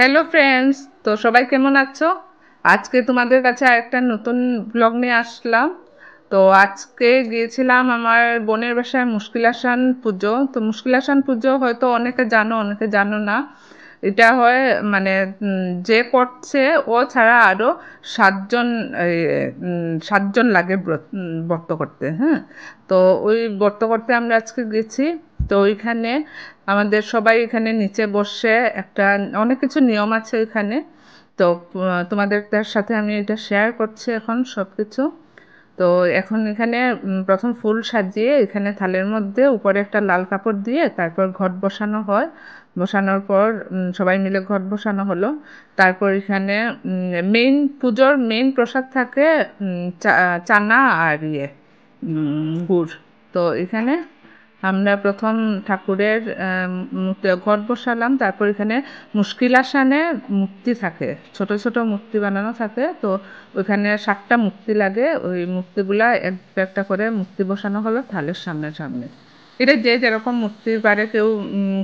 Hello friends, তো সবাই কেমন আছো? আজকে তোমাদের কাছে আরেকটা নতুন ব্লগ নিয়ে আসলাম। তো আজকে গিয়েছিলাম আমার বোনের বাসায় মুশকিল আসান পুজো। তো মুশকিল আসান পুজো হয়তো অনেকে জানো, অনেকে জানো না। এটা হয় মানে যে করছে ও ছাড়া আরো 7 জন, 7 জন লাগে ব্রত করতে। হ্যাঁ, তো ওই ব্রত করতে আমরা আজকে গেছি। তো ওইখানে আমাদের সবাই এখানে নিচে বসে একটা অনেক কিছু নিয়ম আছে এখানে। তো তোমাদের তার সাথে আমি এটা শেয়ার করছি এখন সব কিছু। তো এখন এখানে প্রথম ফুল সাজিয়ে এখানে থালের মধ্যে উপরে একটা লাল কাপড় দিয়ে তারপর ঘট বসানো হয়। বসানোর পর সবাই মিলে ঘট বসানো হলো। তারপর এখানে পুজোর মেইন প্রসাদ থাকে চানা আর গুড়। তো এখানে আমরা প্রথম ঠাকুরের ঘট বসালাম। তারপর এখানে মুশকিল আসানে মূর্তি থাকে, ছোট ছোট মূর্তি বানানো থাকে। তো ওইখানে 7টা মূর্তি লাগে, ওই মূর্তিগুলা একটা একটা করে মূর্তি বসানো হলো থালের সামনে সামনে। এটা যে যেরকম মূর্তি পারে, কেউ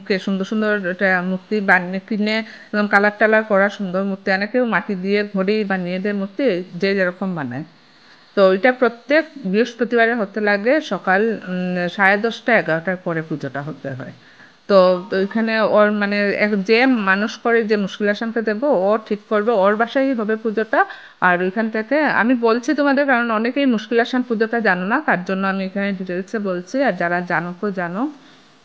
কে সুন্দর সুন্দর এটা মূর্তি বানিয়ে কিনে একদম কালার টালার করা সুন্দর মূর্তি আনে, কেউ মাটি দিয়ে ঘড়ি বানিয়ে দেয় মূর্তি, যে যেরকম বানায়। তো এটা প্রত্যেক বৃহস্পতিবারে হতে লাগে সকাল 10:30 11টার পরে পুজোটা হতে হয়। তো ওইখানে ওর মানে যে মানুষ করে, যে মুশকিল আসানকে দেবো, ও ঠিক করবে ওর বাসায় হবে পুজোটা। আর ওইখান থেকে আমি বলছি তোমাদের, কারণ অনেকেই মুশকিল আসান পুজোটা জানো না, তার জন্য আমি এখানে ডিটেলসে বলছি। আর যারা জানো তো জানো।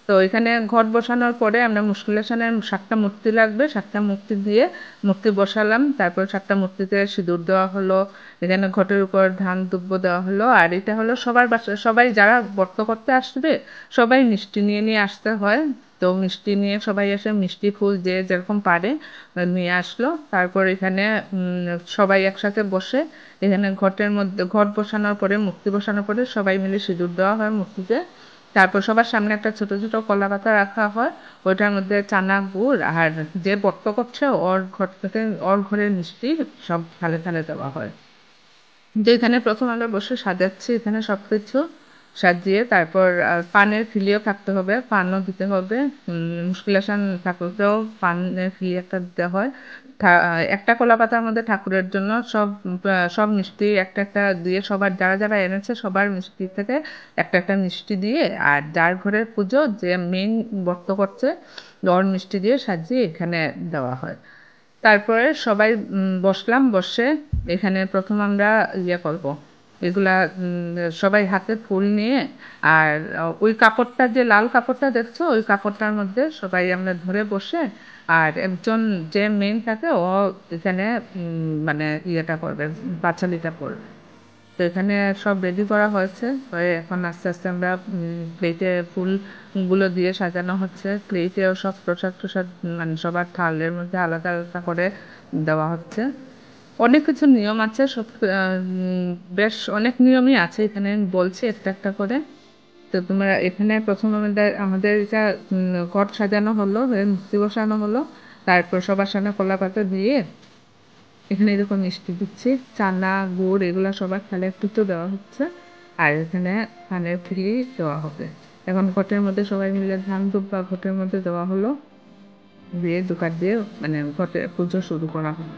তো এখানে ঘট বসানোর পরে আমরা মুশকিল আসানের 7টা মূর্তি লাগবে, 7টা মূর্তি দিয়ে মূর্তি বসালাম। তারপর 7টা মূর্তিতে সিঁদুর দেওয়া হলো। এখানে ঘটের উপর ধান দুব্ব দেওয়া হলো। আর এটা হলো সবার বাসায়, সবাই যারা ব্রত করতে আসবে সবাই মিষ্টি নিয়ে নিয়ে আসতে হয়। তো মিষ্টি নিয়ে সবাই এসে মিষ্টি ফুল যে যেরকম পারে নিয়ে আসলো। তারপর এখানে সবাই একসাথে বসে এখানে ঘটের মধ্যে ঘট বসানোর পরে মূর্তি বসানোর পরে সবাই মিলে সিঁদুর দেওয়া হয় মূর্তিতে। তারপর সবার সামনে একটা ছোট ছোট কলা পাতা রাখা হয়। ওইটার মধ্যে চানা গুড় আর যে বর্ত করছে ওর ঘর থেকে ওর ঘরের মিষ্টি সব থালে থালে দেওয়া হয়। যে এখানে প্রথম আমরা বসে সাজাচ্ছি, এখানে সবকিছু সাজিয়ে তারপর পানের ফিলিও থাকতে হবে, পানও দিতে হবে। মুশকিল আসান ঠাকুরকেও পানের ফিলি একটা দিতে হয়। একটা কলা পাতার মধ্যে ঠাকুরের জন্য সব মিষ্টি একটা একটা দিয়ে, সবার যারা যারা এনেছে সবার মিষ্টি থেকে একটা একটা মিষ্টি দিয়ে, আর যার ঘরের পুজো যে মেইন ব্রত করছে ওর মিষ্টি দিয়ে সাজিয়ে এখানে দেওয়া হয়। তারপরে সবাই বসলাম, বসে এখানে প্রথম আমরা করব এগুলা, সবাই হাতে ফুল নিয়ে। আর ওই কাপড়টা, যে লাল কাপড়টা দেখছো, ওই কাপড়টার মধ্যে সবাই আমরা ধরে বসে, আর একজন যে মেইন থাকে ও এখানে মানে করবে, বাচালিটা করবে। তো এখানে সব রেডি করা হয়েছে, হয়ে এখন আস্তে আস্তে আমরা প্লেটে ফুলগুলো দিয়ে সাজানো হচ্ছে। প্লেটেও সব প্রসাদ প্রসাদ মানে সবার থালের মধ্যে আলাদা আলাদা করে দেওয়া হচ্ছে। অনেক কিছু নিয়ম আছে, বেশ অনেক নিয়মই আছে এখানে, আমি বলছি একটা একটা করে। তো তোমরা এখানে প্রথম আমাদের এটা ঘট সাজানো হলো, মূর্তি বসানো হলো। তারপর সবার সামনে কলা পাতা দিয়ে এখানে এরকম মিষ্টি দিচ্ছি, চানা গুড় এগুলো সবার থালে একটু তো দেওয়া হচ্ছে। আর এখানে ধানের ফিরি দেওয়া হবে। এখন ঘটের মধ্যে সবাই মিলে ধান দুব্বা ঘটের মধ্যে দেওয়া হলো, দিয়ে দুপার দিয়ে মানে ঘটে পুজো শুরু করা হলো।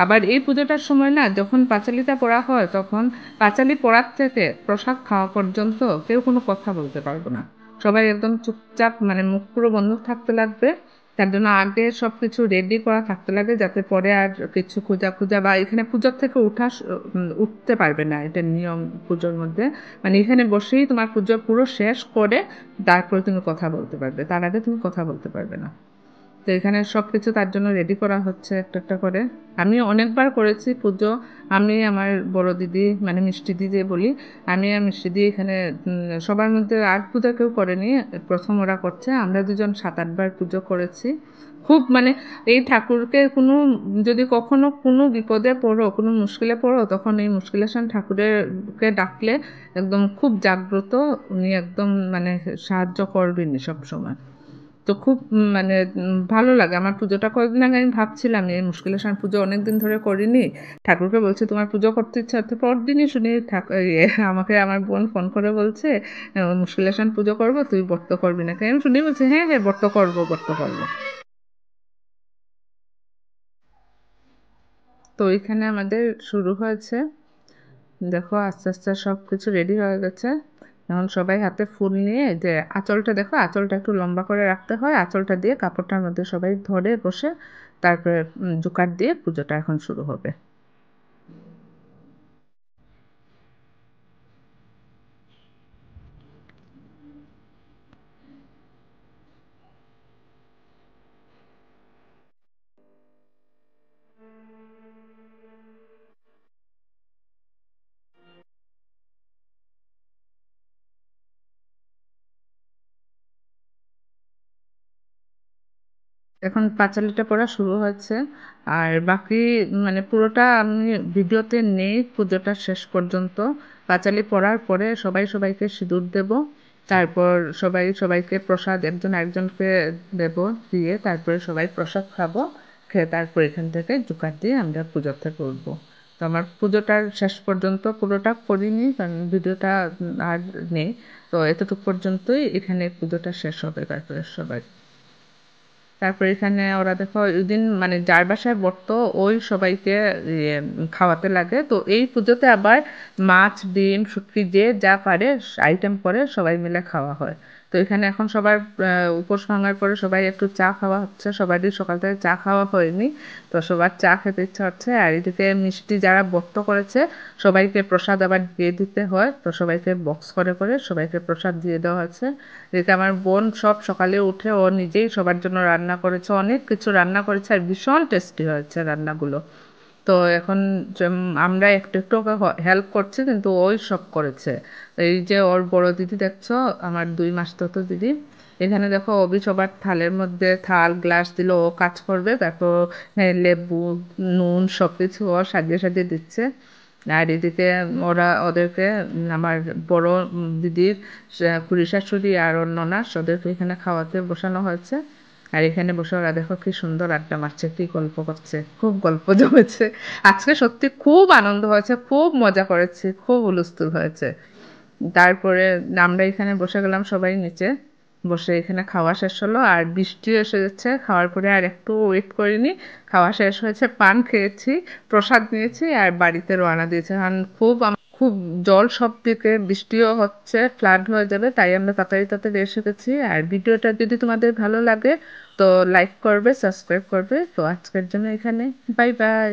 আবার এই পুজোটার সময় না, যখন পাঁচালিটা পড়া হয় তখন পাঁচালি পড়ার থেকে প্রসাদ খাওয়া পর্যন্ত কেউ কোনো কথা বলতে পারবে না। সবাই একদম চুপচাপ, মানে মুখ পুরো বন্ধ থাকতে লাগবে। তার জন্য আগে সব কিছু রেডি করা থাকতে লাগে, যাতে পরে আর কিছু খোঁজা খোঁজা বা এখানে পুজোর থেকে উঠতে পারবে না, এটা নিয়ম পুজোর মধ্যে। মানে এখানে বসেই তোমার পুজো পুরো শেষ করে তারপরে তুমি কথা বলতে পারবে, তার আগে তুমি কথা বলতে পারবে না। তো এখানে সবকিছু তার জন্য রেডি করা হচ্ছে একটা একটা করে। আমি অনেকবার করেছি পুজো। আমি আমার বড় দিদি মানে মিষ্টি দিদি বলি, আমি আর মিষ্টি দিয়ে এখানে সবার মধ্যে আর পূজা কেউ করেনি, প্রথম ওরা করছে। আমরা দুজন 7 8বার পুজো করেছি। খুব মানে এই ঠাকুরকে কোনো, যদি কখনো কোনো বিপদে পড়ো, কোনো মুশকিলে পড়ো, তখন এই মুশকিলেশন ঠাকুরেরকে ডাকলে একদম খুব জাগ্রত, উনি একদম মানে সাহায্য করবেনই সব সময়। তো খুব মানে ভালো লাগে আমার পুজোটা। কয়েকদিন আগে আমি ভাবছিলাম এই মুশকিল আসান পুজো অনেকদিন ধরে করিনি, ঠাকুরকে বলছি তোমার পুজো করতে ইচ্ছা হচ্ছে, পরদিনই শুনি আমাকে আমার বোন ফোন করে বলছে মুশকিল আসান পুজো করবো, তুই ব্রত করবি নাকি? আমি শুনি বলছি হ্যাঁ হ্যাঁ ব্রত করবো ব্রত করবো। তো এখানে আমাদের শুরু হয়েছে। দেখো আস্তে আস্তে সব কিছু রেডি হয়ে গেছে। এখন সবাই হাতে ফুল নিয়ে যে আঁচলটা দেখো, আঁচলটা একটু লম্বা করে রাখতে হয়, আঁচলটা দিয়ে কাপড়টার মধ্যে সবাই ধরে বসে তারপরে জোকার দিয়ে পুজোটা এখন শুরু হবে। এখন পাঁচালীটা পড়া শুরু হয়েছে। আর বাকি মানে পুরোটা আমি ভিডিওতে নেই পুজোটা শেষ পর্যন্ত। পাঁচালী পড়ার পরে সবাই সবাইকে সিঁদুর দেব। তারপর সবাই সবাইকে প্রসাদ একজন আরেকজনকে দেব, দিয়ে তারপরে সবাই প্রসাদ খাবো। খেয়ে তারপর এখান থেকে জোকার দিয়ে আমরা পুজোটা করবো। তো আমার পুজোটার শেষ পর্যন্ত পুরোটা করিনি কারণ ভিডিওটা আর নেই। তো এতটুকু পর্যন্তই, এখানে পুজোটা শেষ হবে তারপরে সবাই। তারপর এখানে ওরা দেখো ওইদিন মানে যার বাসায় বর্ত ওই সবাইকে ইয়ে খাওয়াতে লাগে। তো এই পুজোতে আবার মাছ ডিম শুটকি যে যা পারে আইটেম করে সবাই মিলে খাওয়া হয়। তো এখানে এখন সবার উপোস ভাঙার পরে সবাই একটু চা খাওয়া হচ্ছে, সবারই সকাল থেকে চা খাওয়া হয়নি। তো সবার চা খেতে ইচ্ছা হচ্ছে। আর এদিকে মিষ্টি যারা বর্ত করেছে সবাইকে প্রসাদ আবার দিয়ে দিতে হয়, তো সবাইকে বক্স করে করে সবাইকে প্রসাদ দিয়ে দেওয়া হচ্ছে। এদিকে আমার বোন সব সকালে উঠে ও নিজেই সবার জন্য রান্না করেছে, অনেক কিছু রান্না করেছে আর ভীষণ টেস্টি হয়েছে রান্নাগুলো। তো এখন আমরা একটু একটু ওকে হেল্প করছি কিন্তু ওই সব করেছে। এই যে ওর বড় দিদি দেখছো, আমার 2 মাস দিদি, এখানে দেখো অভি সবার থালের মধ্যে থাল গ্লাস দিল, ও কাজ করবে। তারপর লেবু নুন সব কিছু ও সাজিয়ে সাজিয়ে দিচ্ছে। আর এদিকে ওরা ওদেরকে আমার বড় দিদির খুড়ি শাশুড়ি আর ওর ননাস ওদেরকে এখানে খাওয়াতে বসানো হয়েছে। আর এখানে বসে ওরা দেখো কি সুন্দর আড্ডা মারছে, কি গল্প করছে, খুব গল্প জমেছে। আজকে সত্যি খুব আনন্দ হয়েছে, খুব মজা করেছি, খুব হুলস্থুল হয়েছে। তারপরে আমরা এখানে বসে গেলাম সবাই নিচে, বসে এখানে খাওয়া শেষ হলো আর বৃষ্টিও এসে যাচ্ছে। খাওয়ার পরে আর একটু ওয়েট করিনি, খাওয়া শেষ হয়েছে, পান খেয়েছি, প্রসাদ নিয়েছি আর বাড়িতে রওনা দিয়েছি। কারণ খুব জল সব দিকে, বৃষ্টিও হচ্ছে, ফ্লাড হয়ে যাবে, তাই আমরা তাড়াতাড়ি তাড়াতাড়ি এসে গেছি। আর ভিডিওটা যদি তোমাদের ভালো লাগে তো লাইক করবে, সাবস্ক্রাইব করবে। তো আজকের জন্য এখানে বাই বাই।